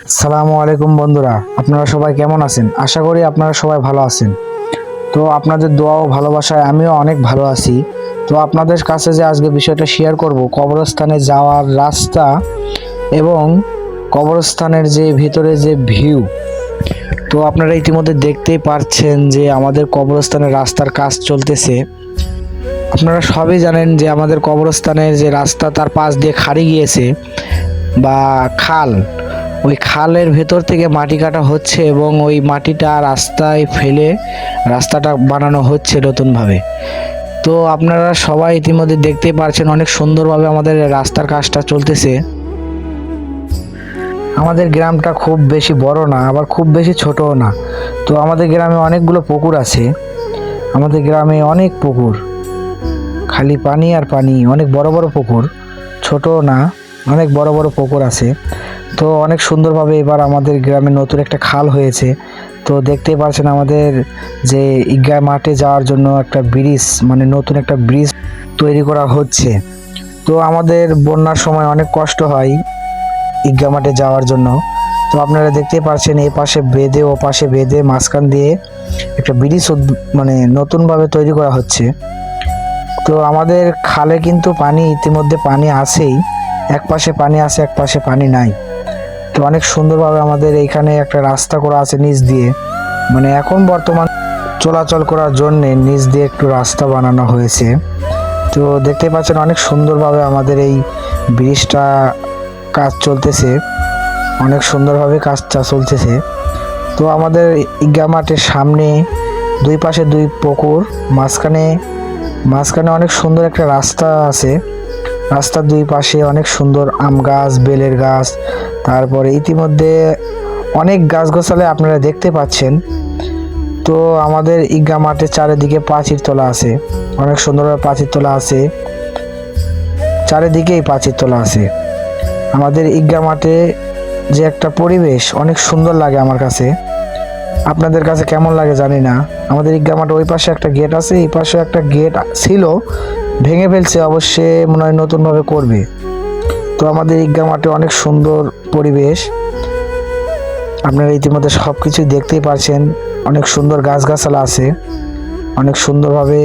আসসালামু আলাইকুম বন্ধুরা, আপনারা সবাই কেমন আছেন? আশা করি আপনারা সবাই ভালো আছেন। তো আপনাদের দোয়া ও ভালোবাসায় আমিও অনেক ভালো আছি। তো আপনাদের কাছে যে আজকে বিষয়টা শেয়ার করব, কবরস্থানে যাওয়ার রাস্তা এবং কবরস্থানের যে ভিতরে যে ভিউ। তো আপনারা ইতিমধ্যে দেখতেই পারছেন যে আমাদের কবরস্থানের রাস্তার কাজ চলতেছে। আপনারা সবই জানেন যে আমাদের কবরস্থানের যে রাস্তা তার পাশ দিয়ে খাড়ি গিয়েছে বা খাল, ওই খালের ভেতর থেকে মাটি কাটা হচ্ছে এবং ওই মাটিটা রাস্তায় ফেলে রাস্তাটা বানানো হচ্ছে নতুনভাবে। তো আপনারা সবাই ইতিমধ্যে দেখতেই পারছেন অনেক সুন্দরভাবে আমাদের রাস্তার কাজটা চলতেছে। আমাদের গ্রামটা খুব বেশি বড় না, আবার খুব বেশি ছোটও না। তো আমাদের গ্রামে অনেকগুলো পুকুর আছে। আমাদের গ্রামে অনেক পুকুর, খালি পানি আর পানি। অনেক বড় বড় পুকুর, ছোটও না, অনেক বড় বড় পুকুর আছে। তো অনেক সুন্দরভাবে এবার আমাদের গ্রামে নতুন একটা খাল হয়েছে। তো দেখতেই পাচ্ছেন আমাদের যে ঈদগাহ মাঠে যাওয়ার জন্য একটা ব্রিজ, মানে নতুন একটা ব্রিজ তৈরি করা হচ্ছে। তো আমাদের বন্যার সময় অনেক কষ্ট হয় ঈদগাহ মাঠে যাওয়ার জন্য। তো আপনারা দেখতেই পাচ্ছেন এ পাশে বেঁধে ও পাশে বেঁধে মাঝখান দিয়ে একটা ব্রিজ মানে নতুনভাবে তৈরি করা হচ্ছে। তো আমাদের খালে কিন্তু পানি ইতিমধ্যে পানি আছেই, এক পাশে পানি আছে এক পাশে পানি নাই। তো অনেক সুন্দরভাবে আমাদের এইখানে একটা রাস্তা করা আছে নিচ দিয়ে, মানে এখন বর্তমান চলাচল করার জন্য নিচ দিয়ে একটু রাস্তা বানানো হয়েছে। তো দেখতে পাচ্ছেন অনেক সুন্দরভাবে আমাদের এই ব্রিজটা কাজ চলতেছে, অনেক সুন্দরভাবে কাজটা চলতেছে। তো আমাদের ঈদগাহ মাঠের সামনে দুই পাশে দুই পুকুর, মাঝখানে মাঝখানে অনেক সুন্দর একটা রাস্তা আছে। রাস্তার দুই পাশে অনেক সুন্দর আম গাছ, বেলের গাছ, তারপরে ইতিমধ্যে অনেক গাছগাছালি আপনারা দেখতে পাচ্ছেন। তো আমাদের ঈদগাহ মাঠের চারিদিকে প্রাচীর তোলা আছে, অনেক সুন্দরভাবে প্রাচীর তোলা আছে, চারিদিকেই প্রাচীর তোলা আছে। আমাদের ঈদগাহ মাঠে যে একটা পরিবেশ অনেক সুন্দর লাগে আমার কাছে। আপনাদের কাছে কেমন লাগে জানি না। আমাদের ঈদগাহ মাঠে ওই পাশে একটা গেট আছে, এই পাশে একটা গেট ছিল, ভেঙে ফেলছে, অবশ্যই মনে হয় নতুনভাবে করবে। তো আমাদের ঈদগাহ মাঠে অনেক সুন্দর পরিবেশ, আপনারা ইতিমধ্যে সব কিছুই দেখতেই পারছেন। অনেক সুন্দর গাছগাছালা আছে, অনেক সুন্দরভাবে।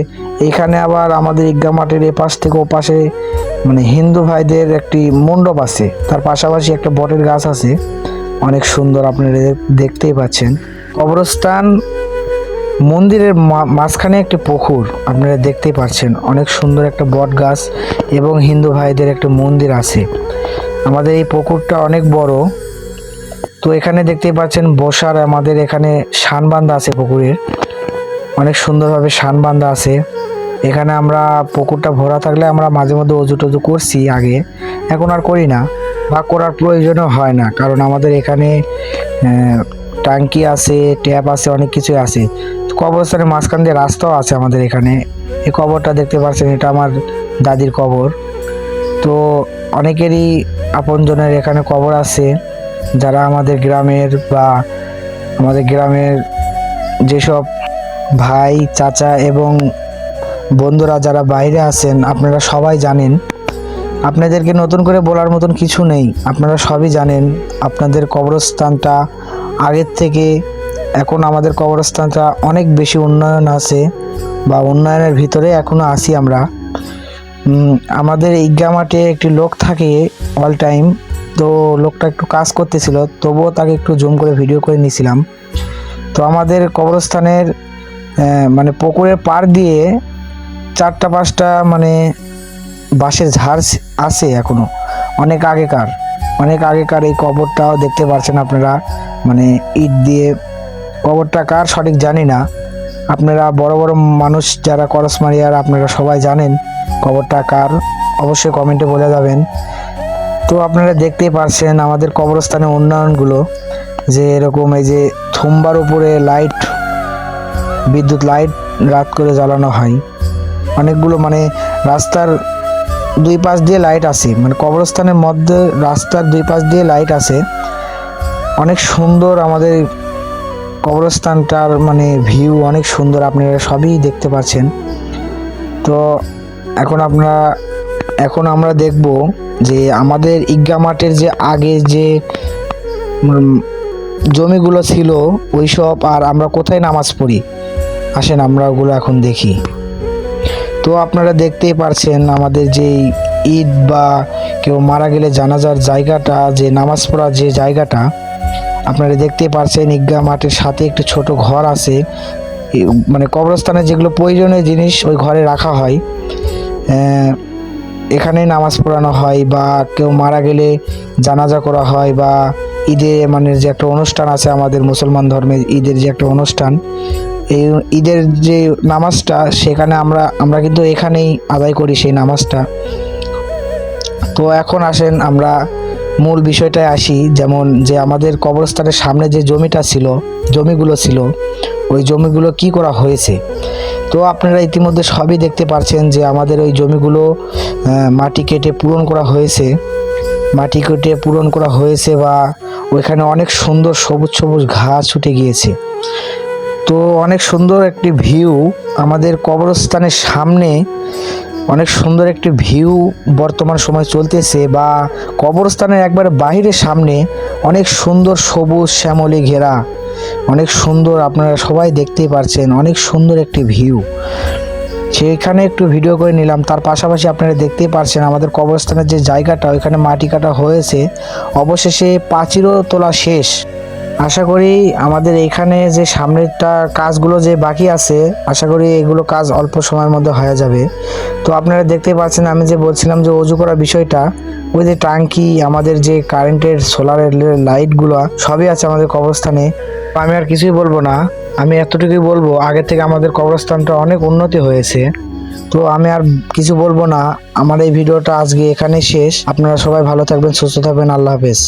এইখানে আবার আমাদের ঈদগাহ মাঠের এপাশ থেকে ও পাশে মানে হিন্দু ভাইদের একটি মণ্ডপ আছে, তার পাশাপাশি একটা বটের গাছ আছে, অনেক সুন্দর আপনারা দেখতেই পাচ্ছেন। কবরস্থান মন্দিরের মাঝখানে একটি পুকুর আপনারা দেখতেই পাচ্ছেন, অনেক সুন্দর একটা বট গাছ এবং হিন্দু ভাইদের একটা মন্দির আছে। আমাদের এই পুকুরটা অনেক বড়। তো এখানে দেখতেই পাচ্ছেন বসার আমাদের এখানে শান বান্ধা আছে পুকুরের, অনেক সুন্দরভাবে শান বান্ধা আছে। এখানে আমরা পুকুরটা ভরা থাকলে আমরা মাঝে মধ্যে অজু টজু করছি আগে, এখন আর করি না বা করার প্রয়োজনও হয় না, কারণ আমাদের এখানে ট্যাঙ্কি আছে, ট্যাপ আছে, অনেক কিছুই আছে। কবরস্থানের মাঝখান দিয়ে রাস্তাও আছে আমাদের এখানে। এই কবরটা দেখতে পাচ্ছেন, এটা আমার দাদির কবর। তো অনেকেরই আপনজনের এখানে কবর আছে, যারা আমাদের গ্রামের বা আমাদের গ্রামের যেসব ভাই চাচা এবং বন্ধুরা যারা বাইরে আছেন, আপনারা সবাই জানেন। আপনাদেরকে নতুন করে বলার মতন কিছু নেই, আপনারা সবই জানেন। আপনাদের কবরস্থানটা আগের থেকে এখন আমাদের কবরস্থানটা অনেক বেশি উন্নয়ন আছে বা উন্নয়নের ভিতরে এখনও আছি আমরা। আমাদের ঈদগাহ মাঠে একটি লোক থাকে অল টাইম। তো লোকটা একটু কাজ করতেছিল, তবুও তাকে একটু জুম করে ভিডিও করে নিয়েছিলাম। তো আমাদের কবরস্থানের মানে পুকুরের পাড় দিয়ে চারটা পাঁচটা মানে বাঁশের ঝাড় আছে এখনো, অনেক আগেকার এই কবরটাও দেখতে পাচ্ছেন আপনারা, মানে ইট দিয়ে। কবরটা কার সঠিক জানি না, আপনারা বড় বড় মানুষ যারা করসমারিয়ার আপনারা সবাই জানেন কবরটা কার, অবশ্যই কমেন্টে বলে যাবেন। তো আপনারা দেখতেই পারছেন আমাদের কবরস্থানের উন্নয়নগুলো, যে এরকম এই যে থুম্বার উপরে লাইট, বিদ্যুৎ লাইট রাত করে জ্বালানো হয় অনেকগুলো, মানে রাস্তার দুই পাশ দিয়ে লাইট আছে, মানে কবরস্থানের মধ্যে রাস্তার দুই পাশ দিয়ে লাইট আছে। অনেক সুন্দর আমাদের কবরস্থানটার মানে ভিউ অনেক সুন্দর, আপনারা সবই দেখতে পাচ্ছেন। তো এখন আমরা দেখব যে আমাদের ঈদগাহ মাঠের যে আগে যে জমিগুলো ছিল ওই সব, আর আমরা কোথায় নামাজ পড়ি আসেন আমরা ওগুলো এখন দেখি। তো আপনারা দেখতেই পারছেন আমাদের যে ঈদ বা কেউ মারা গেলে জানাজার জায়গাটা, যে নামাজ পড়ার যে জায়গাটা আপনারা দেখতেই পারছেন, ঈদগাহ মাঠের সাথে একটি ছোট ঘর আছে। মানে কবরস্থানে যেগুলো প্রয়োজনীয় জিনিস ওই ঘরে রাখা হয়, এখানেই নামাজ পড়ানো হয় বা কেউ মারা গেলে জানাজা করা হয়, বা ঈদে মানে যে একটা অনুষ্ঠান আছে আমাদের মুসলমান ধর্মের, ঈদের যে একটা অনুষ্ঠান, এই ঈদের যে নামাজটা সেখানে আমরা কিন্তু এখানেই আদায় করি সেই নামাজটা। তো এখন আসেন আমরা মূল বিষয়টায় আসি, যেমন যে আমাদের কবরস্থানের সামনে যে জমিগুলো ছিল ওই জমিগুলো কি করা হয়েছে। তো আপনারা ইতিমধ্যে সবই দেখতে পাচ্ছেন যে আমাদের ওই জমিগুলো মাটি কেটে পূরণ করা হয়েছে বা ওইখানে অনেক সুন্দর সবুজ সবুজ ঘাস উঠে গিয়েছে। তো অনেক সুন্দর একটি ভিউ আমাদের কবরস্থানের সামনে, অনেক সুন্দর একটি ভিউ বর্তমান সময় চলতেছে, বা কবরস্থানের একবার বাইরের সামনে অনেক সুন্দর সবুজ শ্যামলে ঘেরা, অনেক সুন্দর, আপনারা সবাই দেখতেই পারছেন অনেক সুন্দর একটি ভিউ। সেখানে একটু ভিডিও করে নিলাম। তার পাশাপাশি আপনারা দেখতেই পারছেন আমাদের কবরস্থানের যে জায়গাটা ওইখানে মাটি কাটা হয়েছে, অবশেষে প্রাচীরও তোলা শেষ। আশা করি আমাদের এইখানে যে সামনেরটা কাজগুলো যে বাকি আছে, আশা করি এগুলো কাজ অল্প সময়ের মধ্যে হয়ে যাবে। তো আপনারা দেখতেই পাচ্ছেন আমি যে বলছিলাম যে অজু করার বিষয়টা, ওই যে টাঙ্কি, আমাদের যে কারেন্টের সোলারের লাইটগুলো সবই আছে আমাদের কবরস্থানে। আমি আর কিছুই বলবো না, আমি এতটুকুই বলবো আগে থেকে আমাদের কবরস্থানটা অনেক উন্নতি হয়েছে। তো আমি আর কিছু বলবো না, আমার এই ভিডিওটা আজকে এখানেই শেষ। আপনারা সবাই ভালো থাকবেন, সুস্থ থাকবেন, আল্লাহ হাফেজ।